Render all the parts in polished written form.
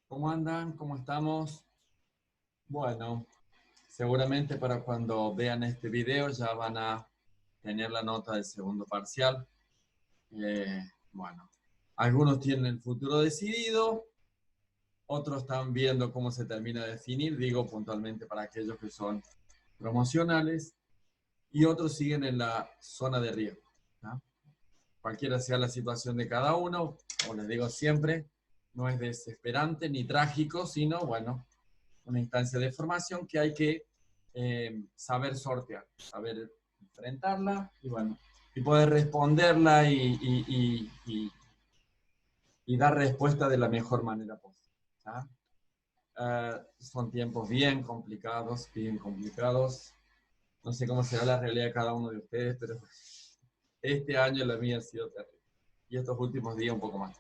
¿Cómo andan? ¿Cómo estamos? Bueno, seguramente para cuando vean este video ya van a tener la nota del segundo parcial. Bueno, algunos tienen el futuro decidido, otros están viendo cómo se termina de definir, digo puntualmente para aquellos que son promocionales, y otros siguen en la zona de riesgo, ¿no? Cualquiera sea la situación de cada uno, como les digo siempre, no es desesperante ni trágico, sino, bueno, una instancia de formación que hay que saber sortear, saber enfrentarla y bueno, y poder responderla y dar respuesta de la mejor manera posible. ¿Ah? Son tiempos bien complicados. No sé cómo será la realidad de cada uno de ustedes, pero este año la mía ha sido terrible. Y estos últimos días un poco más.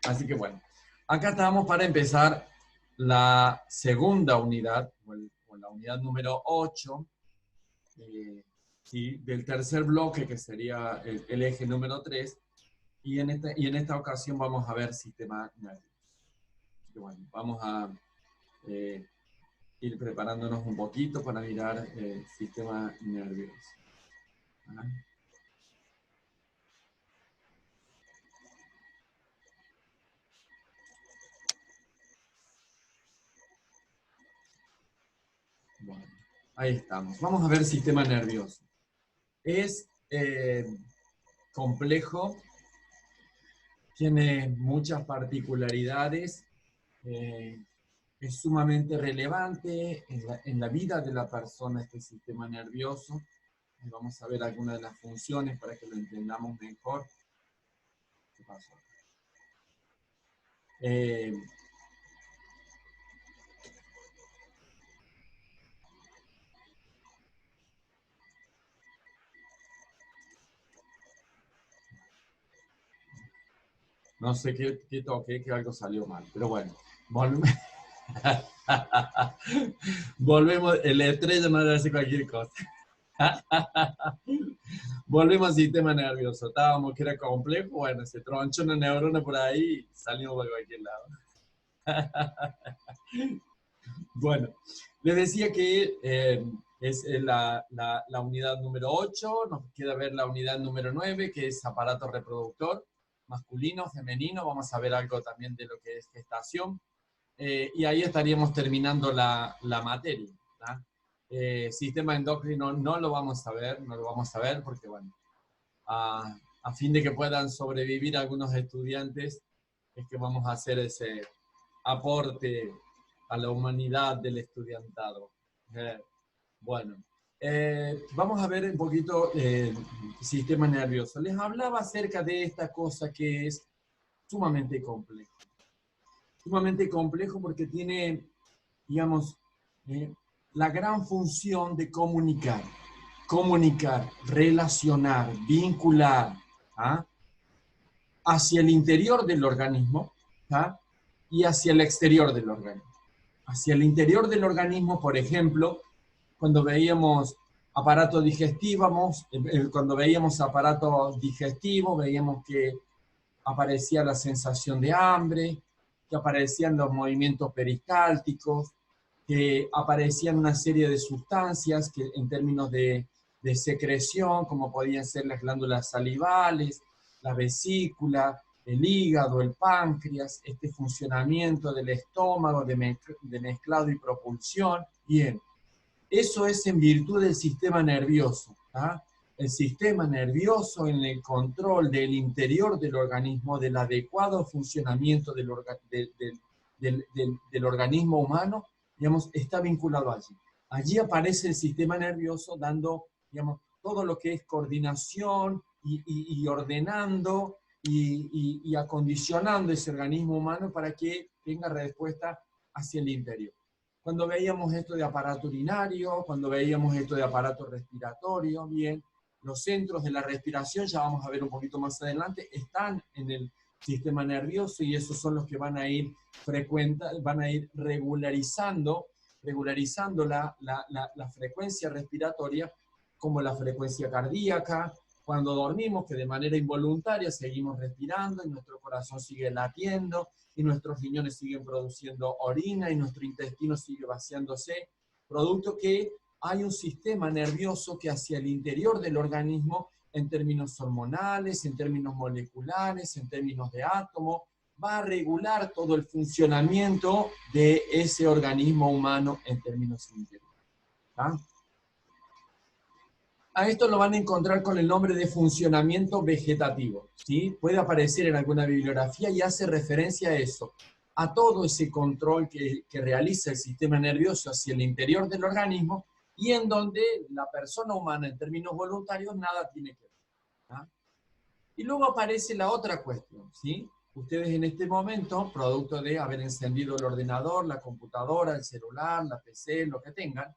Así que bueno, acá estamos para empezar la segunda unidad, o la unidad número 8, ¿sí? Del tercer bloque, que sería el eje número 3, y en esta ocasión vamos a ver sistema nervioso. Así que bueno, vamos a eh, ir preparándonos un poquito para mirar el sistema nervioso. ¿Ah? Bueno, ahí estamos. Vamos a ver sistema nervioso. Es complejo, tiene muchas particularidades, eh, es sumamente relevante en la vida de la persona este sistema nervioso. Y vamos a ver algunas de las funciones para que lo entendamos mejor. ¿Qué pasó? Eh, no sé qué toqué, que algo salió mal, pero bueno, volvemos. Volvemos, el estrella no debe hacer cualquier cosa. Volvemos al sistema nervioso. Estábamos que era complejo, bueno, se tronchó una neurona por ahí y salimos para cualquier lado. Bueno, les decía que es la unidad número 8, nos queda ver la unidad número 9, que es aparato reproductor, masculino, femenino, vamos a ver algo también de lo que es gestación, y ahí estaríamos terminando la materia. ¿Tá? Sistema endocrino no lo vamos a ver, no lo vamos a ver porque, bueno, a fin de que puedan sobrevivir algunos estudiantes, es que vamos a hacer ese aporte a la humanidad del estudiantado. Eh, bueno, vamos a ver un poquito sistema nervioso. Les hablaba acerca de esta cosa que es sumamente complejo. Sumamente complejo porque tiene, digamos, eh, la gran función de comunicar, relacionar, vincular, ¿ah? Hacia el interior del organismo, ¿ah? Y hacia el exterior del organismo. Hacia el interior del organismo, por ejemplo, cuando veíamos cuando veíamos aparato digestivo, veíamos que aparecía la sensación de hambre, que aparecían los movimientos peristálticos, que aparecían una serie de sustancias que en términos de secreción, como podían ser las glándulas salivales, la vesícula, el hígado, el páncreas, este funcionamiento del estómago de mezclado y propulsión. Bien, eso es en virtud del sistema nervioso. ¿Ah? El sistema nervioso en el control del interior del organismo, del adecuado funcionamiento del organismo humano, digamos, está vinculado allí. Allí aparece el sistema nervioso dando, digamos, todo lo que es coordinación y ordenando y acondicionando ese organismo humano para que tenga respuesta hacia el interior. Cuando veíamos esto de aparato urinario, cuando veíamos esto de aparato respiratorio, bien, los centros de la respiración, ya vamos a ver un poquito más adelante, están en el sistema nervioso y esos son los que van a ir van a ir regularizando la frecuencia respiratoria, como la frecuencia cardíaca, cuando dormimos, que de manera involuntaria seguimos respirando y nuestro corazón sigue latiendo y nuestros riñones siguen produciendo orina y nuestro intestino sigue vaciándose, producto que hay un sistema nervioso que hacia el interior del organismo, en términos hormonales, en términos moleculares, en términos de átomos, va a regular todo el funcionamiento de ese organismo humano en términos interiores. ¿Ah? A esto lo van a encontrar con el nombre de funcionamiento vegetativo, ¿sí? Puede aparecer en alguna bibliografía y hace referencia a eso, a todo ese control que realiza el sistema nervioso hacia el interior del organismo y en donde la persona humana en términos voluntarios nada tiene que ver. ¿Ah? Y luego aparece la otra cuestión, ¿sí? Ustedes en este momento, producto de haber encendido el ordenador, la computadora, el celular, la PC, lo que tengan,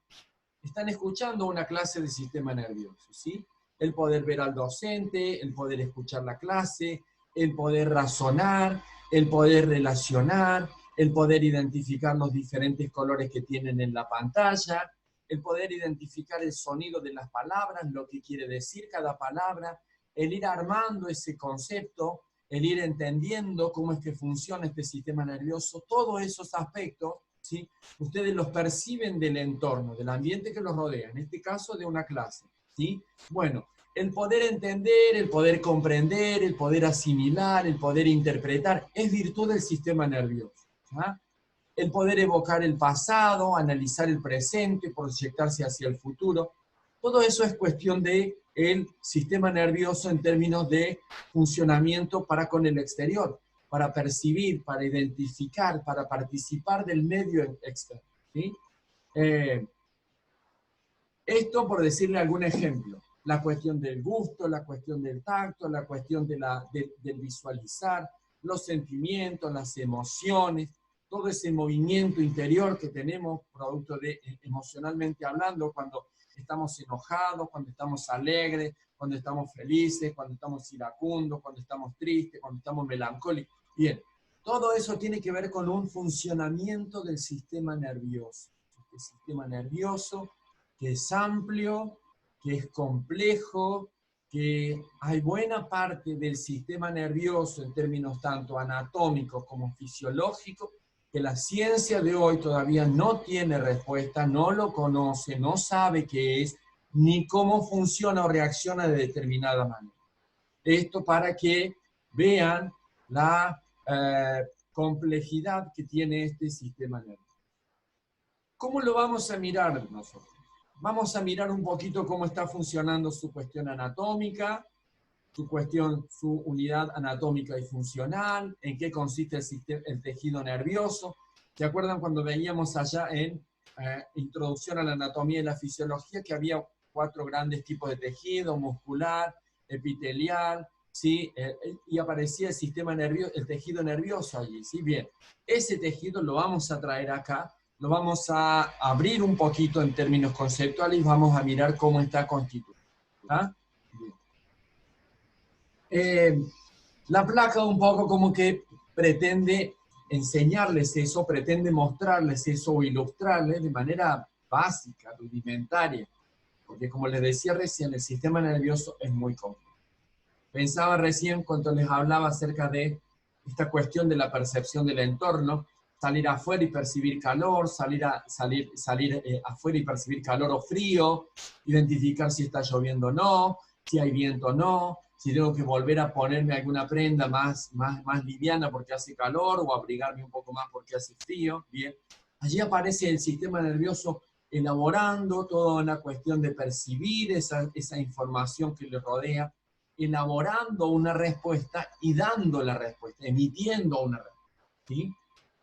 están escuchando una clase de sistema nervioso, ¿sí? El poder ver al docente, el poder escuchar la clase, el poder razonar, el poder relacionar, el poder identificar los diferentes colores que tienen en la pantalla, el poder identificar el sonido de las palabras, lo que quiere decir cada palabra, el ir armando ese concepto, el ir entendiendo cómo es que funciona este sistema nervioso, todos esos aspectos, ¿sí? Ustedes los perciben del entorno, del ambiente que los rodea, en este caso de una clase, ¿sí? Bueno, el poder entender, el poder comprender, el poder asimilar, el poder interpretar, es virtud del sistema nervioso. ¿Ah? El poder evocar el pasado, analizar el presente, proyectarse hacia el futuro, todo eso es cuestión del sistema nervioso en términos de funcionamiento para con el exterior, para percibir, para identificar, para participar del medio externo, ¿sí? Esto por decirle algún ejemplo, la cuestión del gusto, la cuestión del tacto, la cuestión del visualizar, los sentimientos, las emociones, todo ese movimiento interior que tenemos, producto de, emocionalmente hablando, cuando estamos enojados, cuando estamos alegres, cuando estamos felices, cuando estamos iracundos, cuando estamos tristes, cuando estamos melancólicos. Bien, todo eso tiene que ver con un funcionamiento del sistema nervioso. El sistema nervioso que es amplio, que es complejo, que hay buena parte del sistema nervioso en términos tanto anatómicos como fisiológicos, que la ciencia de hoy todavía no tiene respuesta, no lo conoce, no sabe qué es, ni cómo funciona o reacciona de determinada manera. Esto para que vean la complejidad que tiene este sistema nervioso. ¿Cómo lo vamos a mirar nosotros? Vamos a mirar un poquito cómo está funcionando su cuestión anatómica, su unidad anatómica y funcional, en qué consiste el tejido nervioso. ¿Se acuerdan cuando veíamos allá en Introducción a la Anatomía y la Fisiología que había 4 grandes tipos de tejido: muscular, epitelial, ¿sí? Y aparecía el sistema nervioso, el tejido nervioso allí, ¿sí? Bien, ese tejido lo vamos a traer acá, lo vamos a abrir un poquito en términos conceptuales y vamos a mirar cómo está constituido. ¿Ah? La placa un poco como que pretende enseñarles eso, pretende mostrarles eso o ilustrarles de manera básica, rudimentaria, porque como les decía recién, el sistema nervioso es muy complejo. Pensaba recién cuando les hablaba acerca de esta cuestión de la percepción del entorno, salir afuera y percibir calor, salir afuera y percibir calor o frío, identificar si está lloviendo o no, si hay viento o no, si tengo que volver a ponerme alguna prenda más liviana porque hace calor o abrigarme un poco más porque hace frío. Bien, allí aparece el sistema nervioso elaborando toda una cuestión de percibir esa información que le rodea, elaborando una respuesta y dando la respuesta, emitiendo una respuesta, ¿sí?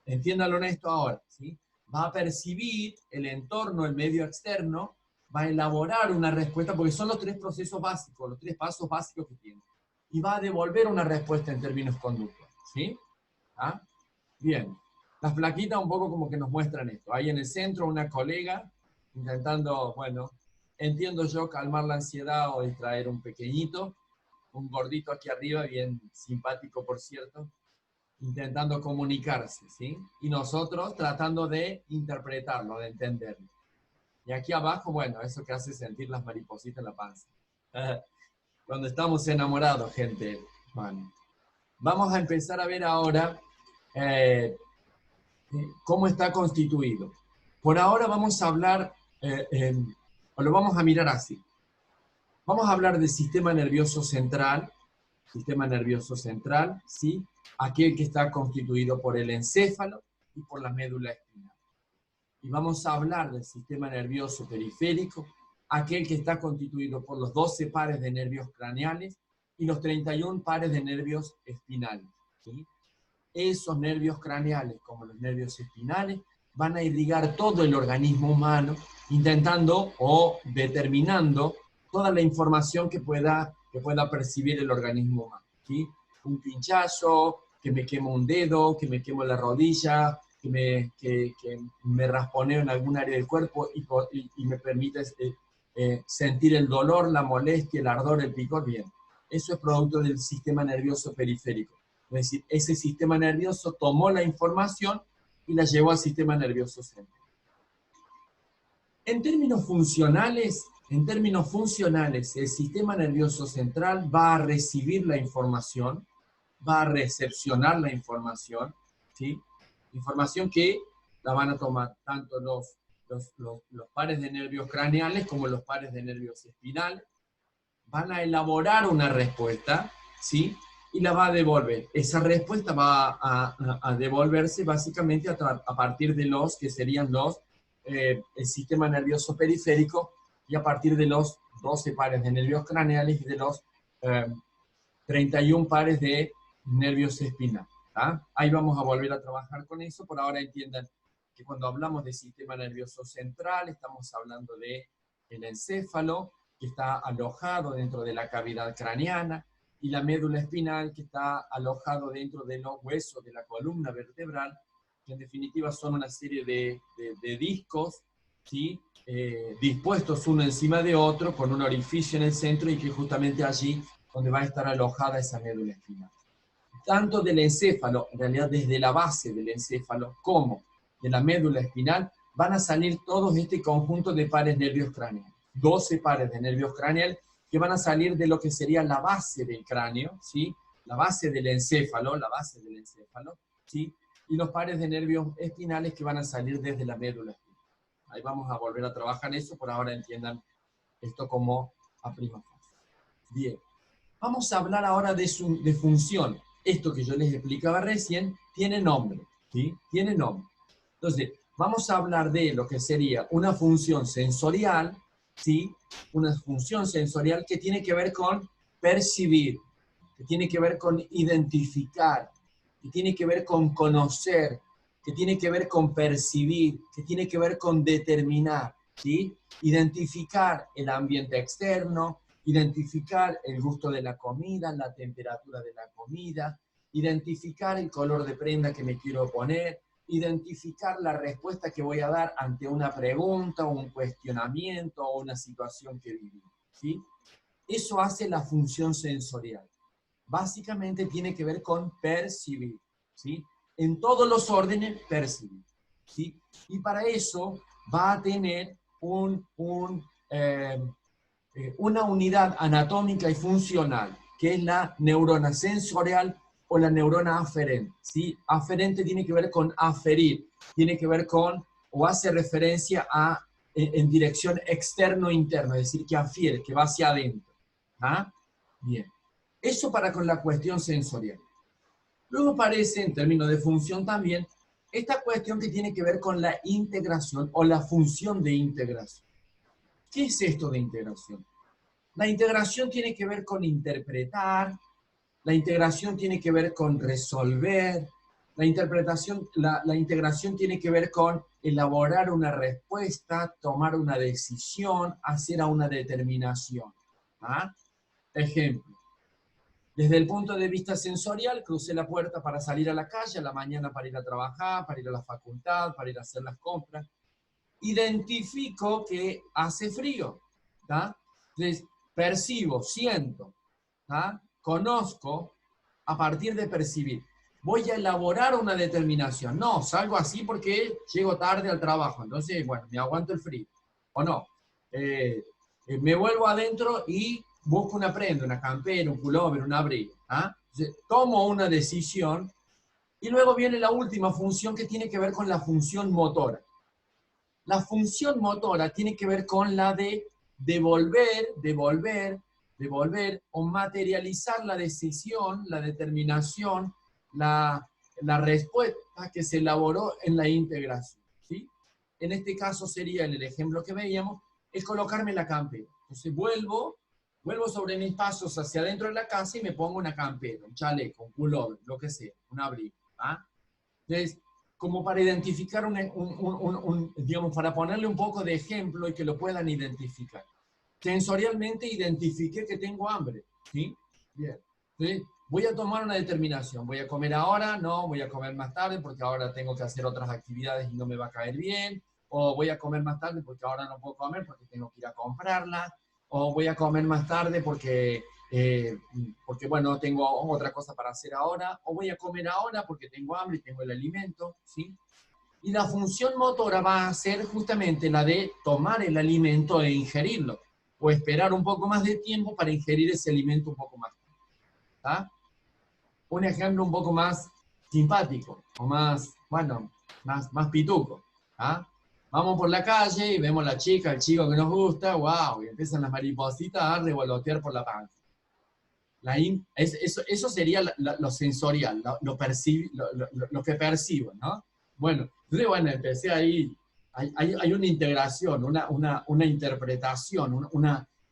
Entiéndalo en esto ahora, ¿sí? Va a percibir el entorno, el medio externo, va a elaborar una respuesta, porque son los 3 procesos básicos, los 3 pasos básicos que tiene, y va a devolver una respuesta en términos conductuales, ¿sí? ¿Ah? Bien, las plaquitas un poco como que nos muestran esto. Ahí en el centro una colega intentando, bueno, entiendo yo, calmar la ansiedad o distraer un pequeñito, un gordito aquí arriba, bien simpático por cierto, intentando comunicarse, ¿sí? Y nosotros tratando de interpretarlo, de entenderlo. Y aquí abajo, bueno, eso que hace sentir las maripositas en la panza. Cuando estamos enamorados, gente. Bueno, vamos a empezar a ver ahora cómo está constituido. Por ahora vamos a hablar, o lo vamos a mirar así. Vamos a hablar del sistema nervioso central, ¿sí? Aquel que está constituido por el encéfalo y por la médula espinal. Y vamos a hablar del sistema nervioso periférico, aquel que está constituido por los 12 pares de nervios craneales y los 31 pares de nervios espinales, ¿sí? Esos nervios craneales, como los nervios espinales, van a irrigar todo el organismo humano, intentando o determinando toda la información que pueda percibir el organismo humano, ¿sí? Un pinchazo, que me quemo un dedo, que me quemo la rodilla, que me rasponeo en algún área del cuerpo y me permite sentir el dolor, la molestia, el ardor, el picor, bien. Eso es producto del sistema nervioso periférico. Es decir, ese sistema nervioso tomó la información y la llevó al sistema nervioso central. En términos funcionales, el sistema nervioso central va a recibir la información, va a recepcionar la información, ¿sí? Información que la van a tomar tanto los pares de nervios craneales como los pares de nervios espinales, van a elaborar una respuesta, ¿sí? Y la va a devolver. Esa respuesta va a devolverse básicamente a partir de los que serían el sistema nervioso periférico y a partir de los 12 pares de nervios craneales y de los 31 pares de nervios espinales. ¿Ah? Ahí vamos a volver a trabajar con eso. Por ahora entiendan que cuando hablamos de sistema nervioso central estamos hablando de el encéfalo, que está alojado dentro de la cavidad craneana, y la médula espinal, que está alojado dentro de los huesos de la columna vertebral, que en definitiva son una serie de discos, ¿sí? Dispuestos uno encima de otro, con un orificio en el centro, y que justamente allí donde va a estar alojada esa médula espinal. Tanto del encéfalo, en realidad desde la base del encéfalo, como de la médula espinal, van a salir todos este conjunto de pares nervios craneales. 12 pares de nervios craneales que van a salir de lo que sería la base del cráneo, ¿sí? La base del encéfalo, ¿sí? Y los pares de nervios espinales que van a salir desde la médula espinal. Ahí vamos a volver a trabajar en eso, por ahora entiendan esto como a prima fase. Bien, vamos a hablar ahora de función. Esto que yo les explicaba recién tiene nombre, ¿sí? Tiene nombre. Entonces, vamos a hablar de lo que sería una función sensorial, ¿sí? Una función sensorial que tiene que ver con percibir, que tiene que ver con identificar, que tiene que ver con conocer, que tiene que ver con percibir, que tiene que ver con determinar, ¿sí? Identificar el ambiente externo, identificar el gusto de la comida, la temperatura de la comida, identificar el color de prenda que me quiero poner, identificar la respuesta que voy a dar ante una pregunta, un cuestionamiento o una situación que viví, ¿sí? Eso hace la función sensorial. Básicamente tiene que ver con percibir, ¿sí? En todos los órdenes, percibir, ¿sí? Y para eso va a tener una unidad anatómica y funcional, que es la neurona sensorial o la neurona aferente, ¿sí? Aferente tiene que ver con aferir, tiene que ver con, o hace referencia en dirección externo-interno, es decir, que afiere, que va hacia adentro. ¿Ah? Bien. Eso para con la cuestión sensorial. Luego aparece, en términos de función también, esta cuestión que tiene que ver con la integración o la función de integración. ¿Qué es esto de integración? La integración tiene que ver con interpretar, la integración tiene que ver con resolver, la integración tiene que ver con elaborar una respuesta, tomar una decisión, hacer una determinación. ¿Ah? Ejemplo. Desde el punto de vista sensorial, crucé la puerta para salir a la calle, a la mañana para ir a trabajar, para ir a la facultad, para ir a hacer las compras. Identifico que hace frío, ¿tá? Entonces, percibo, siento, ¿tá? Conozco a partir de percibir. Voy a elaborar una determinación. No, salgo así porque llego tarde al trabajo. Entonces, bueno, me aguanto el frío. O no. Me vuelvo adentro y busco una prenda, una campera, un pullover, un abrigo. ¿Ah? Entonces, tomo una decisión y luego viene la última función que tiene que ver con la función motora. La función motora tiene que ver con la de devolver o materializar la decisión, la determinación, la respuesta que se elaboró en la integración. ¿Sí? En este caso sería, en el ejemplo que veíamos, es colocarme la campera. Entonces vuelvo sobre mis pasos hacia adentro de la casa y me pongo una campera, un chaleco, un pullover, lo que sea, un abrigo. ¿Ah? Entonces, como para identificar, digamos, para ponerle un poco de ejemplo y que lo puedan identificar. Sensorialmente identifiqué que tengo hambre, ¿sí? Bien. ¿Sí? Voy a tomar una determinación. ¿Voy a comer ahora? No, voy a comer más tarde porque ahora tengo que hacer otras actividades y no me va a caer bien. O voy a comer más tarde porque ahora no puedo comer porque tengo que ir a comprarla. O voy a comer más tarde porque bueno, tengo otra cosa para hacer ahora, o voy a comer ahora porque tengo hambre y tengo el alimento, ¿sí? Y la función motora va a ser justamente la de tomar el alimento e ingerirlo, o esperar un poco más de tiempo para ingerir ese alimento un poco más. ¿Ah? Un ejemplo un poco más simpático, o más, bueno, más pituco. ¿Ah? Vamos por la calle y vemos la chica, el chico que nos gusta, wow, y empiezan las maripositas a revolotear por la panza. Eso sería lo sensorial, lo que percibo, ¿no? Bueno, entonces, bueno, empecé ahí, hay una integración, una interpretación,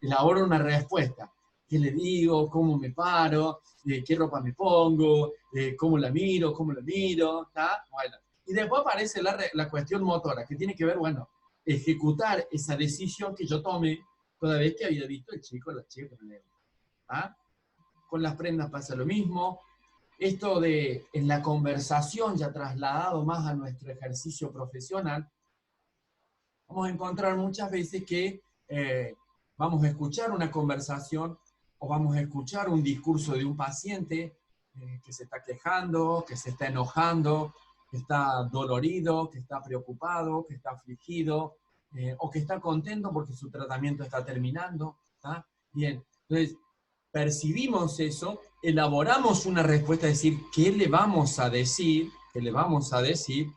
elaboro una respuesta. ¿Qué le digo? ¿Cómo me paro? ¿Qué ropa me pongo? ¿Cómo la miro? ¿Cómo la miro? ¿Está? Bueno, y después aparece la cuestión motora, que tiene que ver, bueno, ejecutar esa decisión que yo tomé toda vez que había visto el chico o la chica que me gusta. ¿Ah? Con las prendas pasa lo mismo. Esto de en la conversación, ya trasladado más a nuestro ejercicio profesional, vamos a encontrar muchas veces que vamos a escuchar una conversación o vamos a escuchar un discurso de un paciente que se está quejando, que se está enojando, que está dolorido, que está preocupado, que está afligido, o que está contento porque su tratamiento está terminando. ¿Tá? Bien, entonces percibimos eso, elaboramos una respuesta, es decir, ¿qué le vamos a decir? ¿Qué le vamos a decir?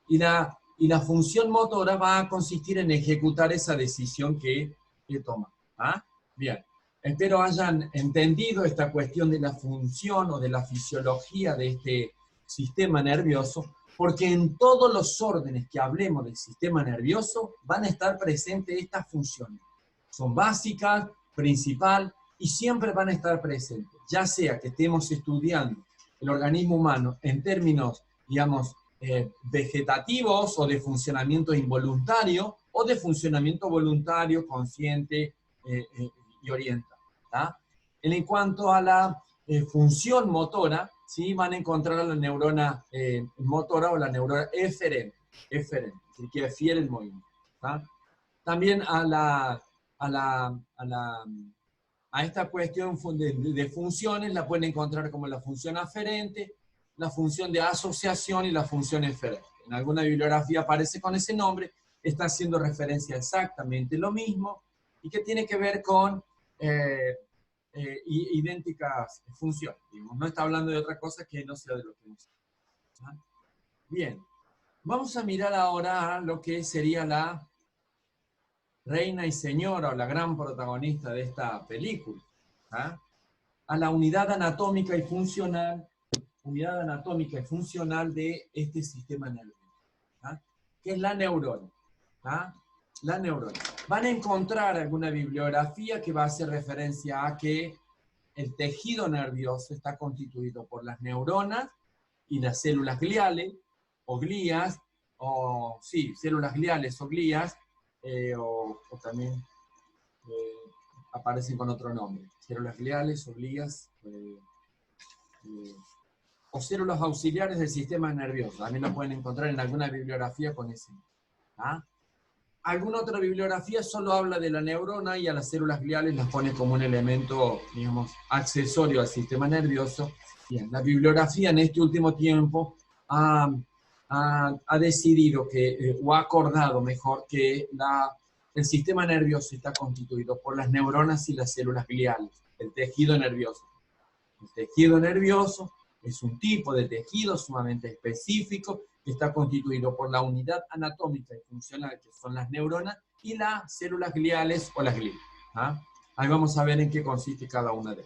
Y la función motora va a consistir en ejecutar esa decisión que toma. ¿Ah? Bien, espero hayan entendido esta cuestión de la función o de la fisiología de este sistema nervioso, porque en todos los órdenes que hablemos del sistema nervioso van a estar presentes estas funciones. Son básicas, principal, y siempre van a estar presentes, ya sea que estemos estudiando el organismo humano en términos, digamos, vegetativos o de funcionamiento involuntario, o de funcionamiento voluntario, consciente y orientado. En cuanto a la función motora, ¿sí? Van a encontrar a la neurona motora o la neurona eferente, es decir, que efiere el movimiento. ¿Tá? También a esta cuestión de funciones la pueden encontrar como la función aferente, la función de asociación y la función eferente. En alguna bibliografía aparece con ese nombre, está haciendo referencia a exactamente lo mismo y que tiene que ver con idénticas funciones. Digamos. No está hablando de otra cosa que no sea de lo que nos ¿Ah? Bien, vamos a mirar ahora lo que sería la reina y señora o la gran protagonista de esta película, ¿ah? A la unidad anatómica y funcional de este sistema nervioso, ¿ah? Que es la neurona. ¿Ah? La neurona. Van a encontrar alguna bibliografía que va a hacer referencia a que el tejido nervioso está constituido por las neuronas y las células gliales o glías, o sí, células gliales o glías, o también aparecen con otro nombre, células gliales o glías, o células auxiliares del sistema nervioso. También lo pueden encontrar en alguna bibliografía con ese nombre. ¿Ah? Alguna otra bibliografía solo habla de la neurona y a las células gliales las pone como un elemento, digamos, accesorio al sistema nervioso. Bien, la bibliografía en este último tiempo ha decidido que, o ha acordado mejor, que el sistema nervioso está constituido por las neuronas y las células gliales, el tejido nervioso. El tejido nervioso es un tipo de tejido sumamente específico que está constituido por la unidad anatómica y funcional, que son las neuronas, y las células gliales o las glias. ¿Ah? Ahí vamos a ver en qué consiste cada una de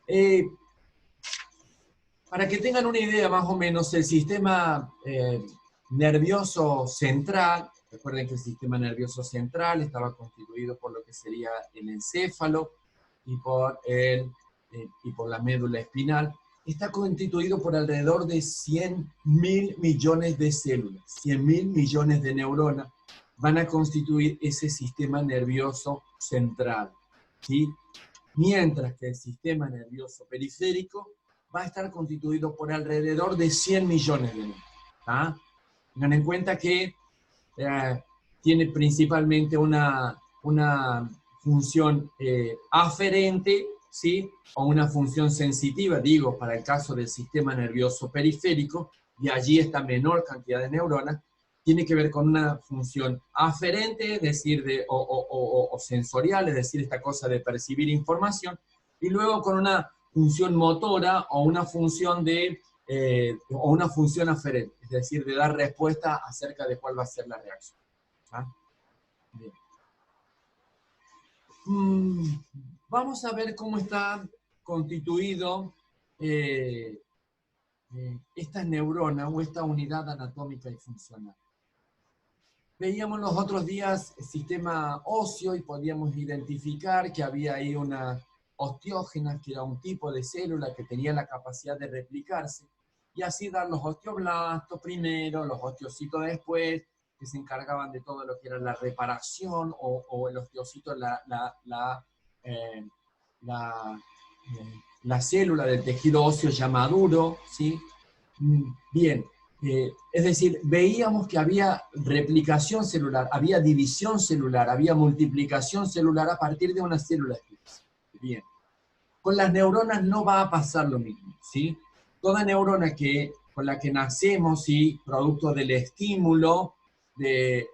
ellas. Para que tengan una idea más o menos, el sistema nervioso central, recuerden que el sistema nervioso central estaba constituido por lo que sería el encéfalo y por la médula espinal, está constituido por alrededor de 100.000 millones de células, 100.000 millones de neuronas van a constituir ese sistema nervioso central, ¿sí? Mientras que el sistema nervioso periférico va a estar constituido por alrededor de 100 millones de neuronas. ¿Ah? Tengan en cuenta que tiene principalmente una función aferente, ¿sí? O una función sensitiva, digo, para el caso del sistema nervioso periférico, y allí esta menor cantidad de neuronas, tiene que ver con una función aferente, es decir, o sensorial, es decir, esta cosa de percibir información, y luego con una función motora o una función aferente, es decir, de dar respuesta acerca de cuál va a ser la reacción. ¿Ah? Bien. Vamos a ver cómo está constituido esta neurona o esta unidad anatómica y funcional. Veíamos los otros días el sistema óseo y podíamos identificar que había ahí una osteógena, que era un tipo de célula que tenía la capacidad de replicarse, y así dar los osteoblastos primero, los osteocitos después, que se encargaban de todo lo que era la reparación, o el osteocito, la célula del tejido óseo ya maduro, ¿sí? Bien. Es decir, veíamos que había replicación celular, había división celular, había multiplicación celular a partir de una célula específica. Bien. Con las neuronas no va a pasar lo mismo, ¿sí? Toda neurona con la que nacemos, ¿sí? Producto del estímulo, del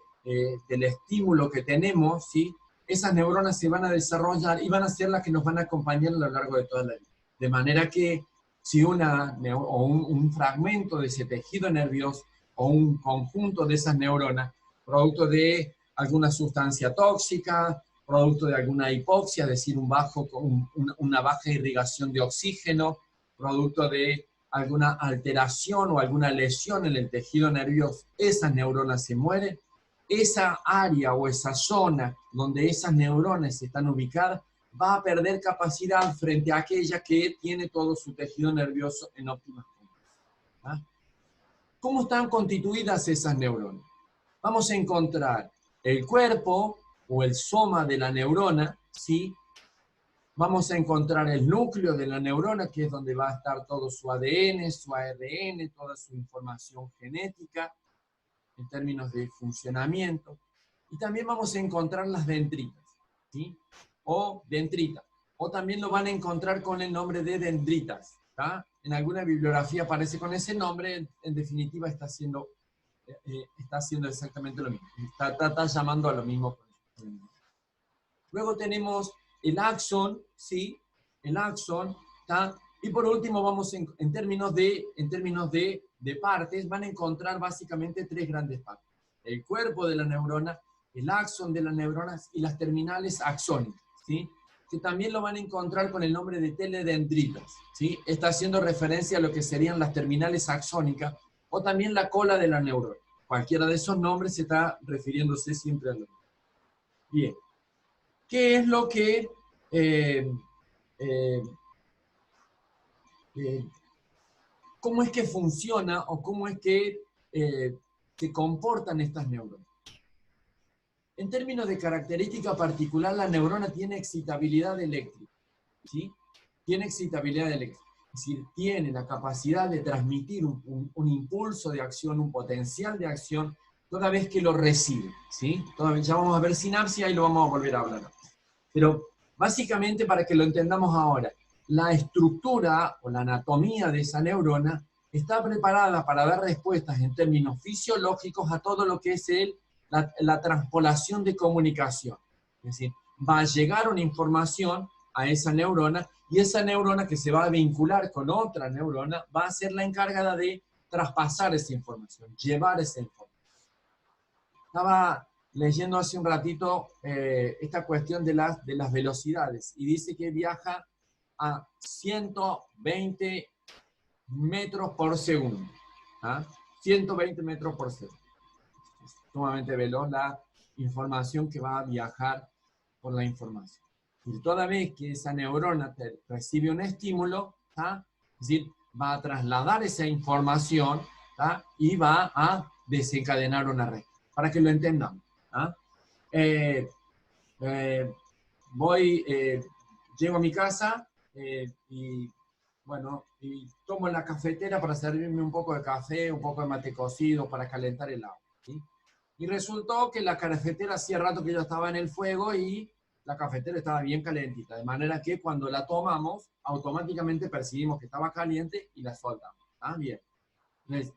estímulo que tenemos, ¿sí? Esas neuronas se van a desarrollar y van a ser las que nos van a acompañar a lo largo de toda la vida. De manera que si un fragmento de ese tejido nervioso o un conjunto de esas neuronas, producto de alguna sustancia tóxica, producto de alguna hipoxia, es decir, una baja irrigación de oxígeno, producto de alguna alteración o alguna lesión en el tejido nervioso, esas neuronas se mueren, esa área o esa zona donde esas neuronas están ubicadas va a perder capacidad frente a aquella que tiene todo su tejido nervioso en óptimas condiciones. ¿Ah? ¿Cómo están constituidas esas neuronas? Vamos a encontrar el cuerpo o el soma de la neurona, ¿sí? Vamos a encontrar el núcleo de la neurona, que es donde va a estar todo su ADN, su ARN, toda su información genética, en términos de funcionamiento. Y también vamos a encontrar las dendritas, ¿sí? O dendritas. O también lo van a encontrar con el nombre de dendritas. ¿Tá? En alguna bibliografía aparece con ese nombre, en definitiva está haciendo exactamente lo mismo. Está llamando a lo mismo. Luego tenemos el axón, ¿sí? El axón, ¿tá? Y por último vamos en términos de partes, van a encontrar básicamente tres grandes partes. El cuerpo de la neurona, el axón de las neuronas y las terminales axónicas, ¿sí? Que también lo van a encontrar con el nombre de teledendritas, ¿sí? Está haciendo referencia a lo que serían las terminales axónicas o también la cola de la neurona. Cualquiera de esos nombres se está refiriéndose siempre a lo mismo. Bien. ¿Qué es lo que... ¿Cómo es que funciona o cómo es que se comportan estas neuronas? En términos de característica particular, la neurona tiene excitabilidad eléctrica, ¿sí? Tiene excitabilidad eléctrica, es decir, tiene la capacidad de transmitir un impulso de acción, un potencial de acción, toda vez que lo recibe, ¿sí? Ya vamos a ver sinapsis y lo vamos a volver a hablar. Pero básicamente, para que lo entendamos ahora, la estructura o la anatomía de esa neurona está preparada para dar respuestas en términos fisiológicos a todo lo que es el la transpolación de comunicación. Es decir, va a llegar una información a esa neurona y esa neurona que se va a vincular con otra neurona va a ser la encargada de traspasar esa información, llevar esa información. Estaba leyendo hace un ratito esta cuestión de las velocidades y dice que viaja a 120 metros por segundo. 120 metros por segundo. Es sumamente veloz la información que va a viajar por la información. Y toda vez que esa neurona recibe un estímulo, es decir, va a trasladar esa información y va a desencadenar una red. Para que lo entendamos. Llego a mi casa y tomo la cafetera para servirme un poco de café, un poco de mate cocido para calentar el agua. ¿Sí? Y resultó que la cafetera hacía rato que yo estaba en el fuego y la cafetera estaba bien calentita, de manera que cuando la tomamos, automáticamente percibimos que estaba caliente y la soltamos. Bien. Entonces,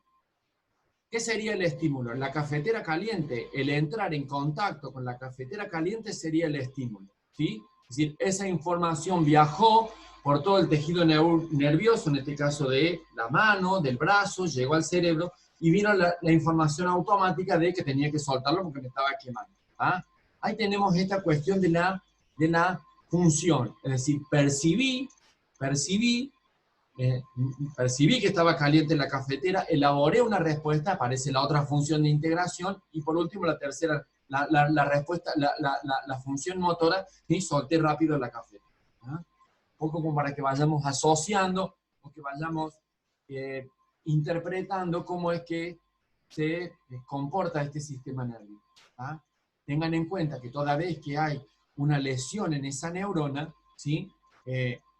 ¿qué sería el estímulo? La cafetera caliente, el entrar en contacto con la cafetera caliente sería el estímulo, ¿sí? Es decir, esa información viajó por todo el tejido nervioso, en este caso de la mano, del brazo, llegó al cerebro y vino la información automática de que tenía que soltarlo porque me estaba quemando. Ahí tenemos esta cuestión de la función, es decir, percibí que estaba caliente la cafetera, elaboré una respuesta, aparece la otra función de integración, y por último la tercera, la respuesta, la función motora, y solté rápido la cafetera. Un poco como para que vayamos asociando, o que vayamos interpretando cómo es que se comporta este sistema nervioso. Tengan en cuenta que toda vez que hay una lesión en esa neurona, ¿sí?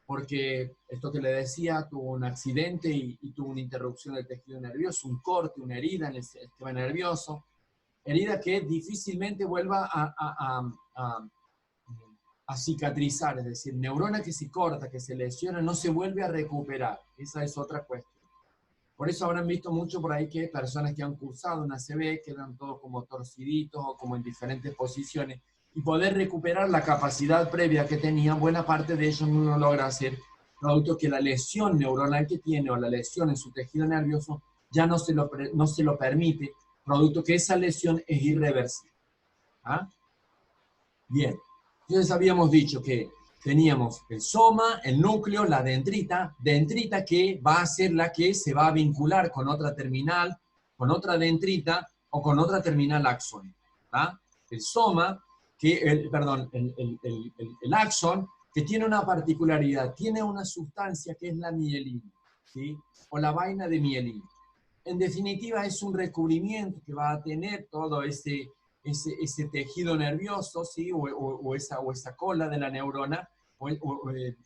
Porque esto que le decía, tuvo un accidente y tuvo una interrupción del tejido nervioso, un corte, una herida en el sistema nervioso, herida que difícilmente vuelva a cicatrizar, es decir, neurona que se corta, que se lesiona, no se vuelve a recuperar. Esa es otra cuestión. Por eso habrán visto mucho por ahí que personas que han cursado una ACV quedan todos como torciditos o como en diferentes posiciones, y poder recuperar la capacidad previa que tenían, buena parte de ellos no lo logra hacer, producto que la lesión neuronal que tiene o la lesión en su tejido nervioso ya no se lo permite, producto que esa lesión es irreversible. Bien, entonces habíamos dicho que teníamos el soma, el núcleo, la dendrita que va a ser la que se va a vincular con otra terminal, con otra dendrita o con otra terminal axónica. El soma, el axón, que tiene una particularidad, tiene una sustancia que es la mielina, ¿sí? O la vaina de mielina. En definitiva, es un recubrimiento que va a tener todo ese tejido nervioso, ¿sí? o esa cola de la neurona, o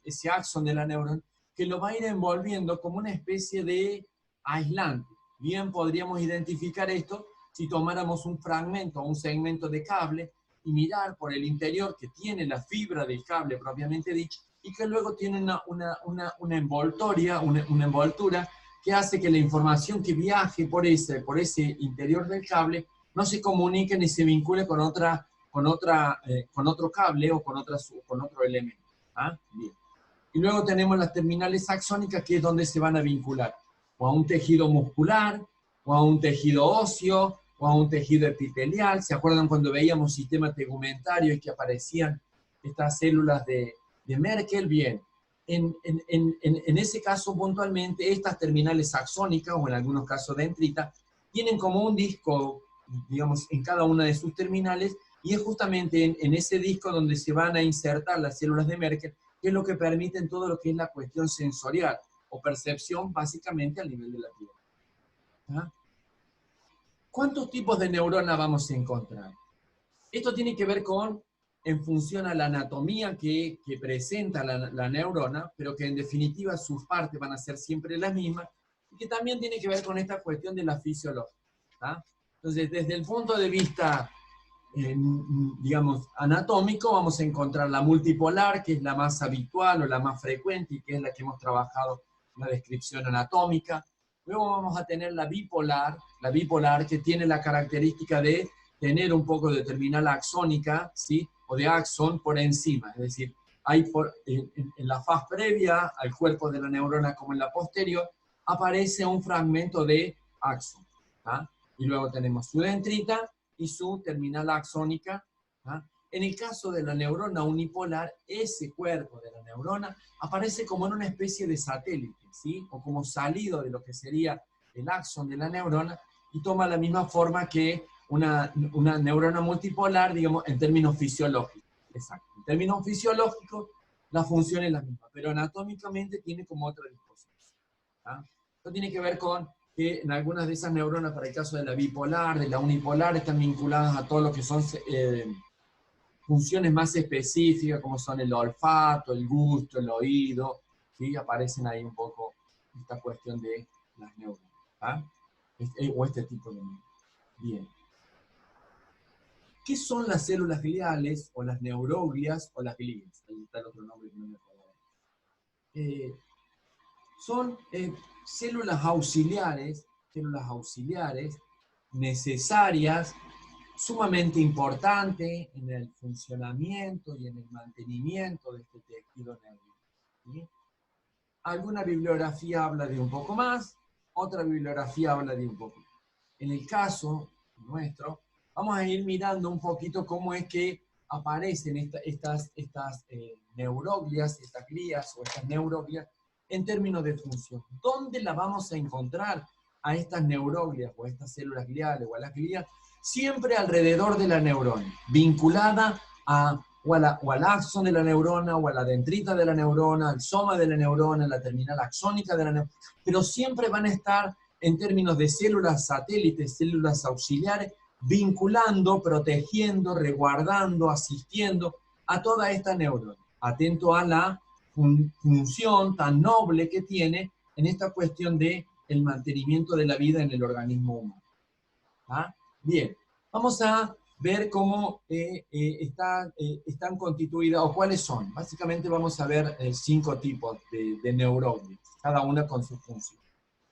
ese axón de la neurona, que lo va a ir envolviendo como una especie de aislante. Bien podríamos identificar esto si tomáramos un fragmento o un segmento de cable y mirar por el interior que tiene la fibra del cable propiamente dicho, y que luego tiene una envoltura que hace que la información que viaje por ese interior del cable no se comunique ni se vincule con otro cable o con otro elemento. Bien. Y luego tenemos las terminales axónicas, que es donde se van a vincular o a un tejido muscular, o a un tejido óseo, o a un tejido epitelial. ¿Se acuerdan cuando veíamos sistema tegumentario y que aparecían estas células de Merkel? Bien. En ese caso, puntualmente, estas terminales axónicas, o en algunos casos dendrita, tienen como un disco, digamos, en cada una de sus terminales, y es justamente en ese disco donde se van a insertar las células de Merkel, que es lo que permiten todo lo que es la cuestión sensorial, o percepción, básicamente al nivel de la piel. ¿Cuántos tipos de neuronas vamos a encontrar? Esto tiene que ver en función a la anatomía que presenta la neurona, pero que en definitiva sus partes van a ser siempre las mismas, y que también tiene que ver con esta cuestión de la fisiología. Entonces, desde el punto de vista, digamos, anatómico, vamos a encontrar la multipolar, que es la más habitual o la más frecuente, y que es la que hemos trabajado en la descripción anatómica. Luego vamos a tener la bipolar que tiene la característica de tener un poco de terminal axónica, ¿sí? O de axón por encima, es decir, hay en la faz previa al cuerpo de la neurona como en la posterior, aparece un fragmento de axón. Y luego tenemos su dendrita y su terminal axónica. En el caso de la neurona unipolar, ese cuerpo de la neurona aparece como en una especie de satélite, ¿sí? O como salido de lo que sería el axón de la neurona y toma la misma forma que una neurona multipolar, digamos, en términos fisiológicos. Exacto. En términos fisiológicos, la función es la misma, pero anatómicamente tiene como otra disposición. Esto tiene que ver con que en algunas de esas neuronas, para el caso de la bipolar, de la unipolar, están vinculadas a todo lo que son funciones más específicas, como son el olfato, el gusto, el oído, ¿sí? Aparecen ahí un poco esta cuestión de las neuronas, o este tipo de neuronas. Bien. ¿Qué son las células gliales, o las neuroglias, o las glías? Ahí está el otro nombre que no me acuerdo. Son células auxiliares necesarias, sumamente importantes en el funcionamiento y en el mantenimiento de este tejido nervioso, ¿sí? Alguna bibliografía habla de un poco más, otra bibliografía habla de un poco más. En el caso nuestro, vamos a ir mirando un poquito cómo es que aparecen estas neuroglias, estas glías o estas neuroglias en términos de función. ¿Dónde la vamos a encontrar a estas neuroglias o a estas células gliales o a las glías? Siempre alrededor de la neurona, vinculada o al axón de la neurona, o a la dendrita de la neurona, al soma de la neurona, la terminal axónica de la neurona, pero siempre van a estar en términos de células satélites, células auxiliares, vinculando, protegiendo, resguardando, asistiendo a toda esta neurona, atento a la función tan noble que tiene en esta cuestión de el mantenimiento de la vida en el organismo humano. Bien, vamos a ver cómo están constituidas, o cuáles son. Básicamente vamos a ver 5 tipos de neuroglias, cada una con su función.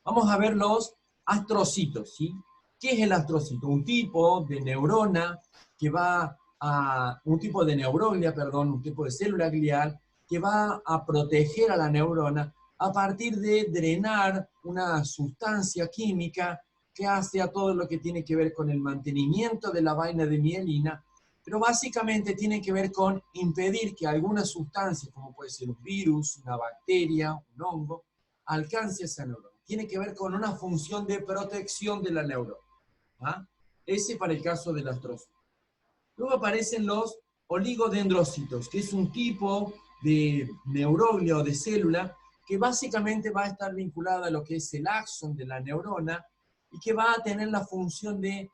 Vamos a ver los astrocitos, ¿sí? ¿Qué es el astrocito? Un tipo de neurona que va a, un tipo de neuroglia, perdón, un tipo de célula glial que va a proteger a la neurona a partir de drenar una sustancia química que hace a todo lo que tiene que ver con el mantenimiento de la vaina de mielina, pero básicamente tiene que ver con impedir que alguna sustancia, como puede ser un virus, una bacteria, un hongo, alcance esa neurona. Tiene que ver con una función de protección de la neurona. Ese para el caso del astrocito. Luego aparecen los oligodendrocitos, que es un tipo de neuroglia o de célula que básicamente va a estar vinculada a lo que es el axón de la neurona y que va a tener la función de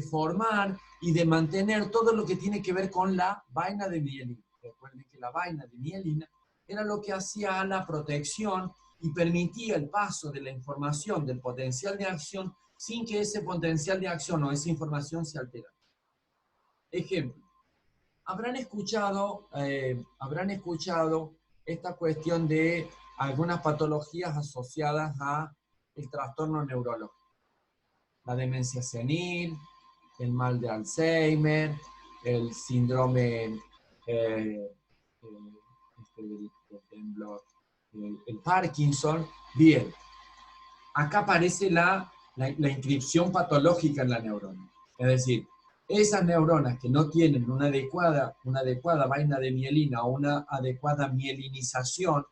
formar y de mantener todo lo que tiene que ver con la vaina de mielina. Recuerden que la vaina de mielina era lo que hacía la protección y permitía el paso de la información del potencial de acción sin que ese potencial de acción o esa información se alterara. Ejemplo, habrán escuchado esta cuestión de algunas patologías asociadas a el trastorno neurológico. La demencia senil, el mal de Alzheimer, el síndrome el Parkinson. Bien, acá aparece la inscripción patológica en la neurona. Es decir, esas neuronas que no tienen una adecuada vaina de mielina o una adecuada mielinización,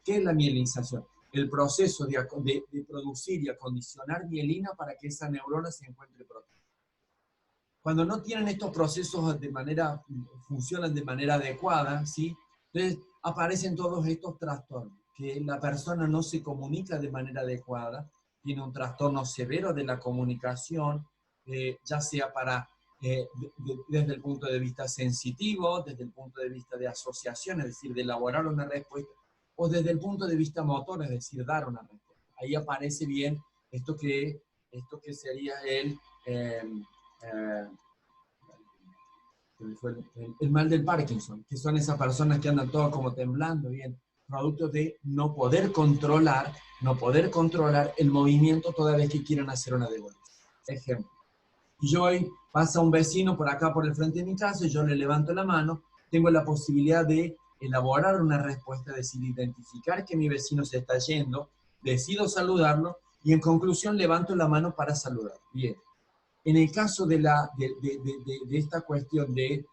¿qué es la mielinización? El proceso de producir y acondicionar mielina para que esa neurona se encuentre protegida. Cuando no tienen estos procesos funcionan de manera adecuada, ¿sí? Entonces aparecen todos estos trastornos, que la persona no se comunica de manera adecuada, tiene un trastorno severo de la comunicación, ya sea desde el punto de vista sensitivo, desde el punto de vista de asociación, es decir, de elaborar una respuesta, o desde el punto de vista motor, es decir, dar una respuesta. Ahí aparece bien esto que sería el mal del Parkinson, que son esas personas que andan todas como temblando, bien, producto de no poder controlar el movimiento toda vez que quieran hacer una devolución. Ejemplo. Y yo hoy pasa un vecino por acá, por el frente de mi casa, y yo le levanto la mano, tengo la posibilidad de elaborar una respuesta, es decir, identificar que mi vecino se está yendo, decido saludarlo, y en conclusión levanto la mano para saludar. Bien. En el caso de esta cuestión de,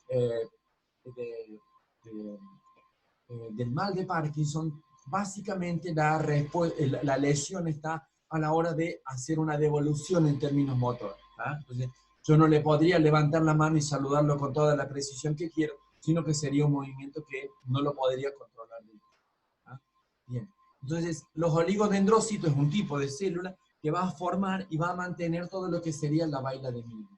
del mal de Parkinson, básicamente la lesión está a la hora de hacer una devolución en términos motores. Entonces, yo no le podría levantar la mano y saludarlo con toda la precisión que quiero, sino que sería un movimiento que no lo podría controlar. Bien. Entonces, los oligodendrocitos es un tipo de célula que va a formar y va a mantener todo lo que sería la vaina de Miller.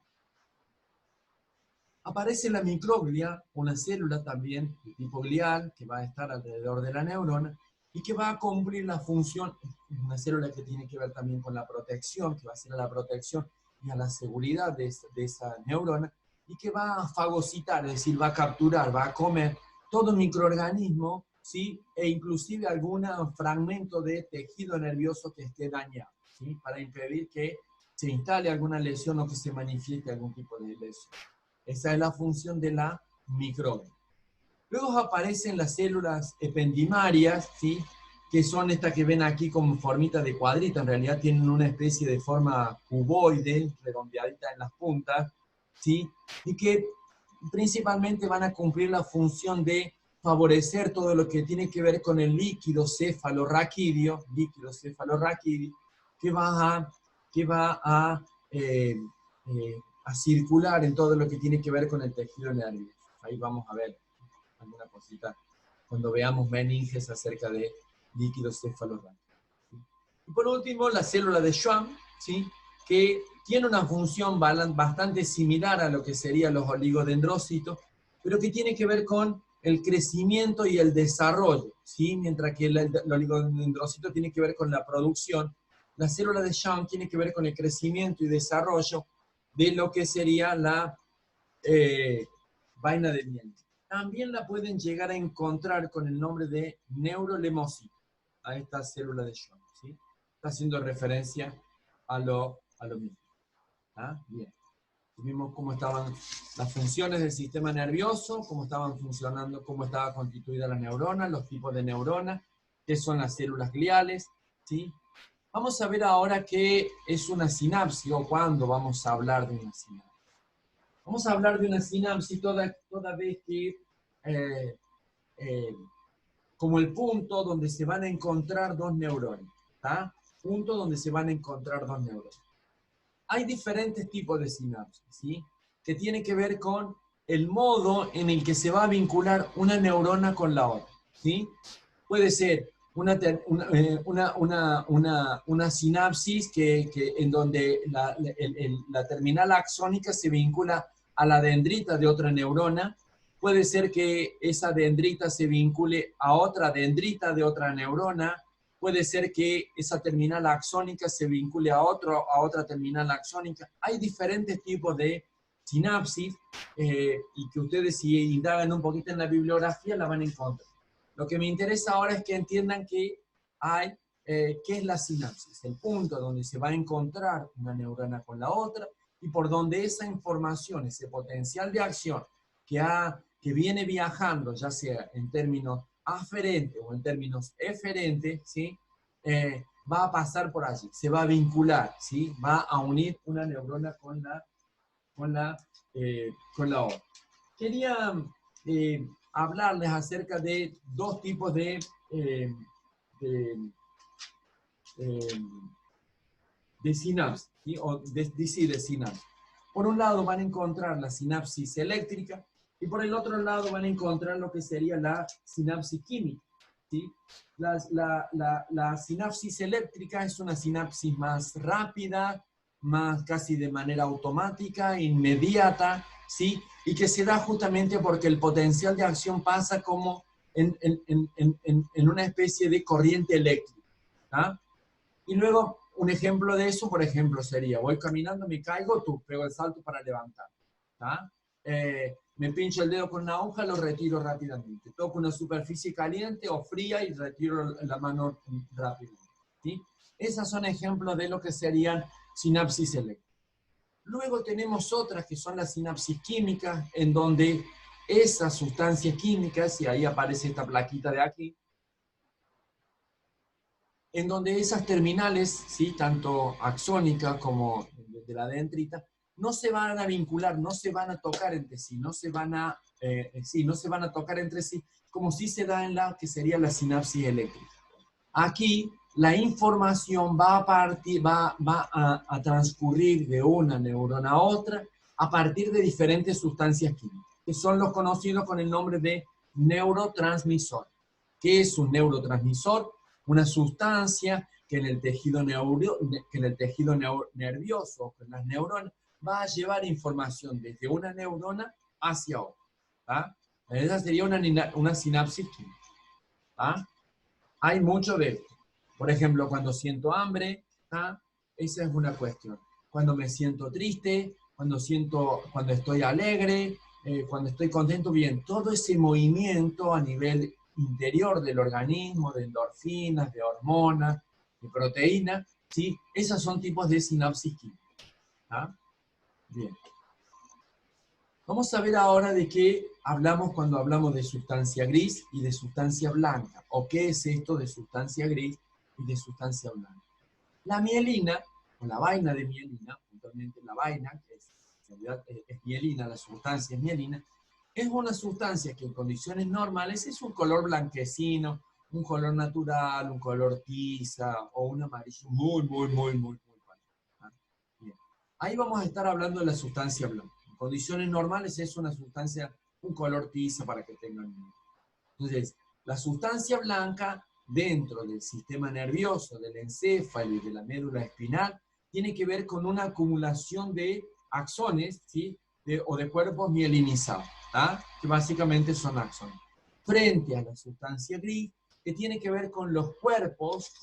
Aparece la microglia, una célula también de tipo glial que va a estar alrededor de la neurona y que va a cumplir la función, una célula que tiene que ver también con la protección, que va a ser a la protección y a la seguridad de esa neurona, y que va a fagocitar, es decir, va a capturar, va a comer todo microorganismo, ¿sí? E inclusive algún fragmento de tejido nervioso que esté dañado, ¿sí? Para impedir que se instale alguna lesión o que se manifieste algún tipo de lesión. Esa es la función de la microglia. Luego aparecen las células ependimarias, ¿sí? Que son estas que ven aquí con formita de cuadrita, en realidad tienen una especie de forma cuboide, redondeadita en las puntas, ¿sí? Y que principalmente van a cumplir la función de favorecer todo lo que tiene que ver con el líquido cefalorraquídeo, que va a circular en todo lo que tiene que ver con el tejido nervioso. Ahí vamos a ver alguna cosita cuando veamos meninges acerca de líquidos cefalorraquídeos. Y por último, la célula de Schwann, ¿sí? Que tiene una función bastante similar a lo que serían los oligodendrocitos, pero que tiene que ver con el crecimiento y el desarrollo, ¿sí? Mientras que el oligodendrocito tiene que ver con la producción, la célula de Schwann tiene que ver con el crecimiento y desarrollo de lo que sería la vaina de miel. También la pueden llegar a encontrar con el nombre de neurolemocito, a esta célula de Schwann, ¿sí? Está haciendo referencia a lo mismo. Bien. Vimos cómo estaban las funciones del sistema nervioso, cómo estaban funcionando, cómo estaba constituida la neurona, los tipos de neuronas, qué son las células gliales, ¿sí? Vamos a ver ahora qué es una sinapsis o cuándo vamos a hablar de una sinapsis. Vamos a hablar de una sinapsis toda vez que como el punto donde se van a encontrar dos neuronas, ¿tá? Punto donde se van a encontrar dos neuronas. Hay diferentes tipos de sinapsis, ¿sí? Que tiene que ver con el modo en el que se va a vincular una neurona con la otra, ¿sí? Puede ser una sinapsis en donde la terminal axónica se vincula a la dendrita de otra neurona. Puede ser que esa dendrita se vincule a otra dendrita de otra neurona. Puede ser que esa terminal axónica se vincule a otra terminal axónica. Hay diferentes tipos de sinapsis y que ustedes, si indagan un poquito en la bibliografía, la van a encontrar. Lo que me interesa ahora es que entiendan que hay, qué es la sinapsis, el punto donde se va a encontrar una neurona con la otra y por donde esa información, ese potencial de acción que viene viajando, ya sea en términos aferentes o en términos eferentes, ¿sí? Va a pasar por allí, se va a vincular, ¿sí? Va a unir una neurona con la otra. Quería hablarles acerca de dos tipos de sinapsis, ¿sí? O de sinapsis. Por un lado van a encontrar la sinapsis eléctrica y por el otro lado van a encontrar lo que sería la sinapsis química, ¿sí? La sinapsis eléctrica es una sinapsis más rápida, más casi de manera automática, inmediata, ¿sí? Y que se da justamente porque el potencial de acción pasa como en una especie de corriente eléctrica. ¿Ah? Y luego, un ejemplo de eso, por ejemplo, sería, voy caminando, me caigo, tú pego el salto para levantar. Me pincho el dedo con una aguja, lo retiro rápidamente. Toco una superficie caliente o fría y retiro la mano rápidamente. ¿Sí? Esos son ejemplos de lo que serían sinapsis eléctricas. Luego tenemos otras que son las sinapsis químicas, en donde esas sustancias químicas, y ahí aparece esta plaquita de aquí, en donde esas terminales, ¿sí?, tanto axónica como de la dendrita, no se van a vincular, no se van a tocar entre sí, no se van a, no se van a tocar entre sí, como si se da en la que sería la sinapsis eléctrica. Aquí la información va a transcurrir de una neurona a otra a partir de diferentes sustancias químicas, que son los conocidos con el nombre de neurotransmisor. ¿Qué es un neurotransmisor? Una sustancia que en el tejido, nervioso, con las neuronas, va a llevar información desde una neurona hacia otra. ¿Ah? Esa sería una sinapsis química. ¿Ah? Hay mucho de esto. Por ejemplo, cuando siento hambre, ¿ah?, esa es una cuestión. Cuando me siento triste, cuando estoy alegre, cuando estoy contento, bien, todo ese movimiento a nivel interior del organismo, de endorfinas, de hormonas, de proteínas, ¿sí? Esos son tipos de sinapsis química. ¿Ah? Bien. Vamos a ver ahora de qué hablamos cuando hablamos de sustancia gris y de sustancia blanca, o qué es esto de sustancia gris y de sustancia blanca. La mielina, o la vaina de mielina, puntualmente la vaina, que en realidad es mielina, la sustancia es mielina, es una sustancia que en condiciones normales es un color blanquecino, un color natural, un color tiza, o un amarillo muy pálido. Bien. Ahí vamos a estar hablando de la sustancia blanca. En condiciones normales es una sustancia, un color tiza para que tengan. Entonces, la sustancia blanca dentro del sistema nervioso, del encéfalo y de la médula espinal, tiene que ver con una acumulación de axones, ¿sí?, o de cuerpos mielinizados, ¿tá?, que básicamente son axones. Frente a la sustancia gris, que tiene que ver con los cuerpos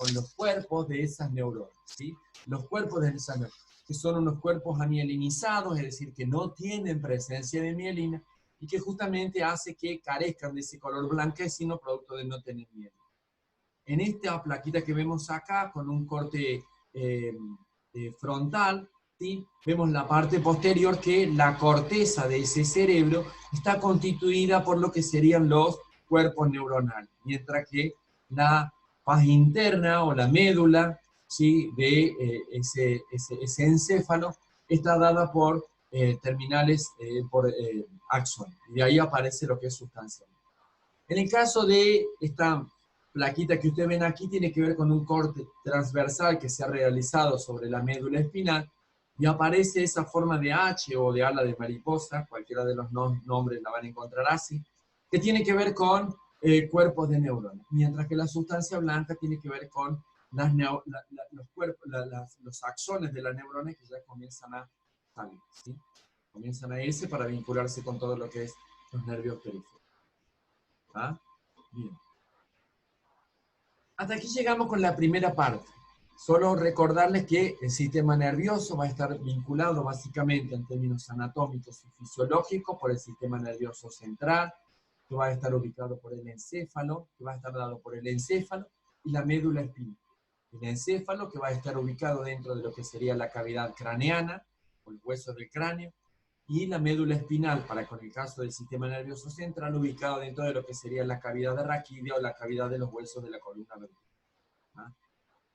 de esas neuronas, ¿sí? Los cuerpos de esas neuronas, que son unos cuerpos amielinizados, es decir, que no tienen presencia de mielina, y que justamente hace que carezcan de ese color blanquecino producto de no tener mielina. En esta plaquita que vemos acá, con un corte frontal, ¿sí?, vemos la parte posterior, que la corteza de ese cerebro está constituida por lo que serían los cuerpos neuronales, mientras que la faz interna o la médula, ¿sí?, de ese encéfalo está dada por terminales por axones, y de ahí aparece lo que es sustancia. En el caso de esta plaquita que ustedes ven aquí, tiene que ver con un corte transversal que se ha realizado sobre la médula espinal, y aparece esa forma de H o de ala de mariposa, cualquiera de los nombres la van a encontrar así, que tiene que ver con cuerpos de neuronas, mientras que la sustancia blanca tiene que ver con los axones de las neuronas que ya comienzan a salir, ¿sí? Comienzan a irse para vincularse con todo lo que es los nervios periféricos. ¿Ah? Bien. Hasta aquí llegamos con la primera parte. Solo recordarles que el sistema nervioso va a estar vinculado básicamente en términos anatómicos y fisiológicos por el sistema nervioso central, que va a estar ubicado por el encéfalo, que va a estar dado por el encéfalo y la médula espinal. El encéfalo, que va a estar ubicado dentro de lo que sería la cavidad craneana, o el hueso del cráneo, y la médula espinal, para con el caso del sistema nervioso central, ubicado dentro de lo que sería la cavidad de raquídea o la cavidad de los huesos de la columna vertebral. ¿Ah?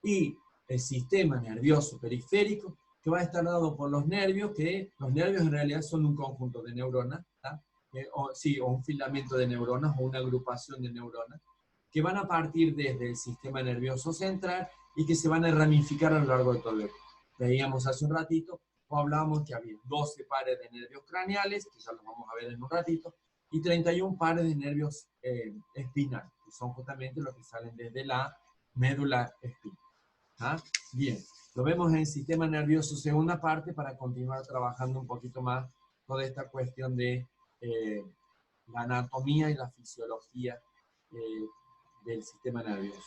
Y el sistema nervioso periférico, que va a estar dado por los nervios, que los nervios en realidad son un conjunto de neuronas, o un filamento de neuronas o una agrupación de neuronas, que van a partir desde el sistema nervioso central y que se van a ramificar a lo largo de todo el cuerpo. Veíamos hace un ratito, o hablábamos que había 12 pares de nervios craneales, que ya los vamos a ver en un ratito, y 31 pares de nervios espinales, que son justamente los que salen desde la médula espinal. ¿Ah? Bien, lo vemos en el sistema nervioso segunda parte para continuar trabajando un poquito más toda esta cuestión de la anatomía y la fisiología del sistema nervioso.